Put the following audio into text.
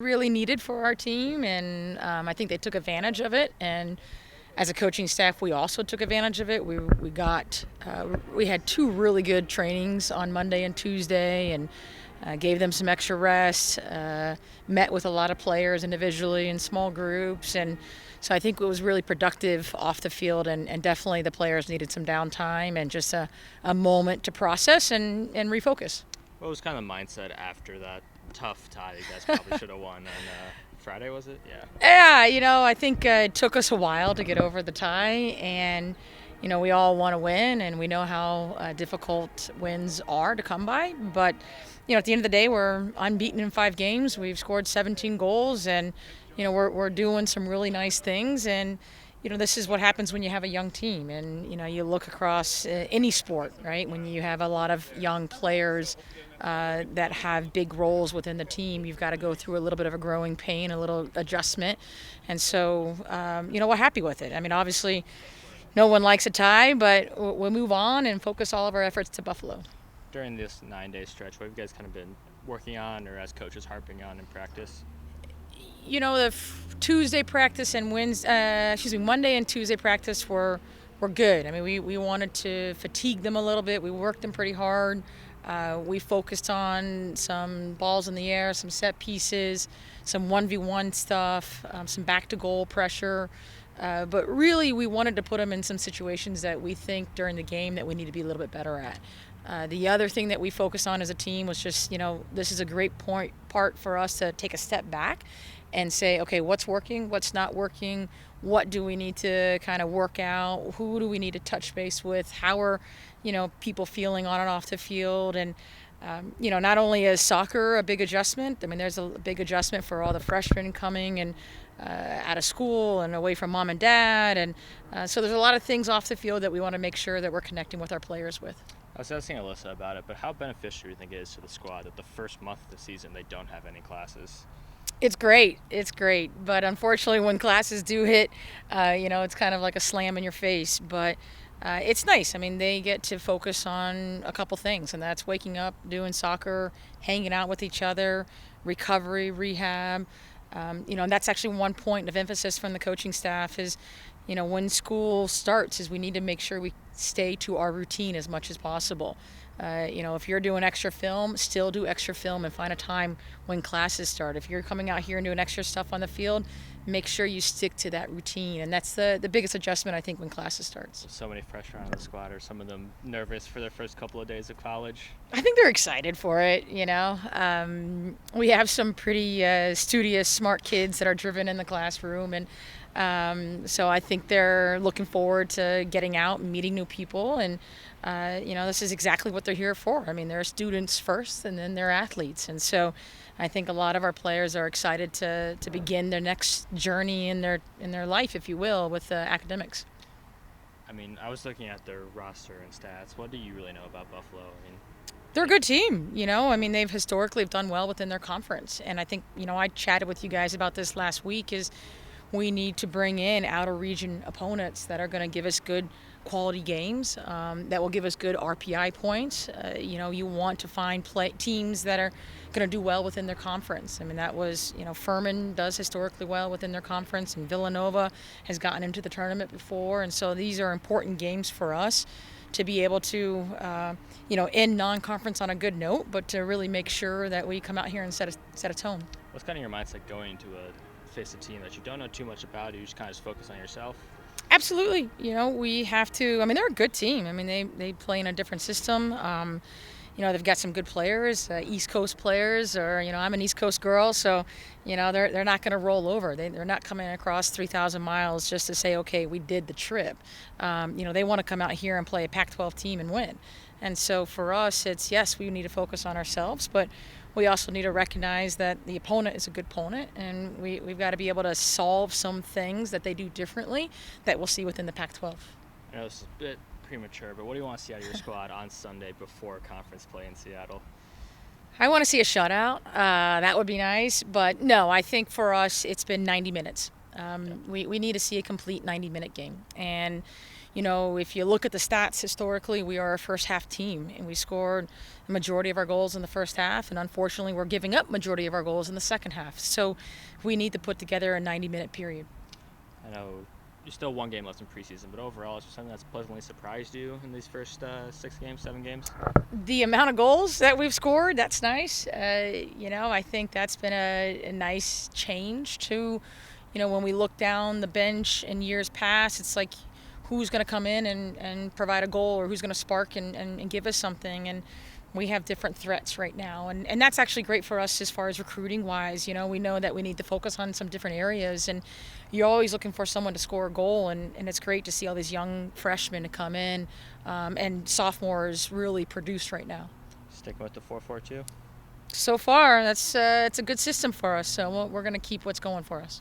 really needed for our team, and I think they took advantage of it. And as a coaching staff, we also took advantage of it. We had two really good trainings on Monday and Tuesday, and gave them some extra rest. Met with a lot of players individually in small groups, and so I think it was really productive off the field. And definitely the players needed some downtime and just a moment to process and refocus. What was kind of the mindset after that tough tie you guys probably should have won on Friday, was it? Yeah. Yeah, I think it took us a while to get over the tie, and we all want to win, and we know how difficult wins are to come by. But at the end of the day, we're unbeaten in 5 games. We've scored 17 goals, and we're doing some really nice things. And this is what happens when you have a young team, and you look across any sport, right? When you have a lot of young players that have big roles within the team, you've got to go through a little bit of a growing pain, a little adjustment. And so, we're happy with it. I mean, obviously, no one likes a tie, but we'll move on and focus all of our efforts to Buffalo. During this 9-day stretch, what have you guys kind of been working on, or as coaches harping on in practice? The Tuesday practice and Monday and Tuesday practice were good. I mean, we wanted to fatigue them a little bit. We worked them pretty hard. We focused on some balls in the air, some set pieces, some 1v1 stuff, some back to goal pressure. But really, we wanted to put them in some situations that we think during the game that we need to be a little bit better at. The other thing that we focused on as a team was just, this is a great part for us to take a step back and say, okay, what's working, what's not working, what do we need to kind of work out, who do we need to touch base with, how are, people feeling on and off the field. And, not only is soccer a big adjustment, I mean, there's a big adjustment for all the freshmen coming and out of school and away from mom and dad. And so there's a lot of things off the field that we want to make sure that we're connecting with our players with. I was asking Alyssa about it, but how beneficial do you think it is to the squad that the first month of the season they don't have any classes? It's great. It's great. But unfortunately, when classes do hit, it's kind of like a slam in your face. But it's nice. I mean, they get to focus on a couple things, and that's waking up, doing soccer, hanging out with each other, recovery, rehab. And that's actually one point of emphasis from the coaching staff is, when school starts, is we need to make sure we stay to our routine as much as possible. If you're doing extra film, still do extra film and find a time when classes start. If you're coming out here and doing extra stuff on the field, make sure you stick to that routine. And that's the biggest adjustment, I think, when classes starts. So many freshmen on the squad. Are some of them nervous for their first couple of days of college? I think they're excited for it, We have some pretty studious, smart kids that are driven in the classroom. And so I think they're looking forward to getting out and meeting new people. And, this is exactly what they're here for. I mean, they're students first and then they're athletes. And so I think a lot of our players are excited to begin their next journey in their life, if you will, with academics. I mean, I was looking at their roster and stats. What do you really know about Buffalo? I mean, they're a good team, I mean, they've historically done well within their conference. And I think, I chatted with you guys about this last week, is we need to bring in outer region opponents that are going to give us good quality games, that will give us good RPI points. You want to find teams that are going to do well within their conference. I mean, that was, Furman does historically well within their conference, and Villanova has gotten into the tournament before. And so these are important games for us to be able to, end non-conference on a good note, but to really make sure that we come out here and set a tone. What's kind of your mindset going into face a team that you don't know too much about? You just kind of just focus on yourself? Absolutely. We have to. I mean, they're a good team. I mean, they play in a different system. They've got some good players, East Coast players, or, I'm an East Coast girl, so, they're not going to roll over. They're not coming across 3,000 miles just to say, okay, we did the trip. They want to come out here and play a Pac-12 team and win. And so for us, it's, yes, we need to focus on ourselves, but we also need to recognize that the opponent is a good opponent, and we've got to be able to solve some things that they do differently that we'll see within the Pac-12. I know this is a bit premature, but what do you want to see out of your squad on Sunday before conference play in Seattle? I want to see a shutout. That would be nice. But no, I think for us, it's been 90 minutes. We need to see a complete 90-minute game. And, if you look at the stats historically, we are a first half team, and we scored the majority of our goals in the first half, and unfortunately we're giving up majority of our goals in the second half. So we need to put together a 90-minute period. I know you're still one game left in preseason, but overall, is there something that's pleasantly surprised you in these first 6 games, 7 games? The amount of goals that we've scored, that's nice. I think that's been a nice change to, when we look down the bench in years past, it's like who's going to come in and provide a goal, or who's going to spark and give us something. And we have different threats right now. And that's actually great for us as far as recruiting wise. We know that we need to focus on some different areas. And you're always looking for someone to score a goal. And it's great to see all these young freshmen to come in and sophomores really produce right now. Sticking with the 4-4-2? So far, it's a good system for us. So we're going to keep what's going for us.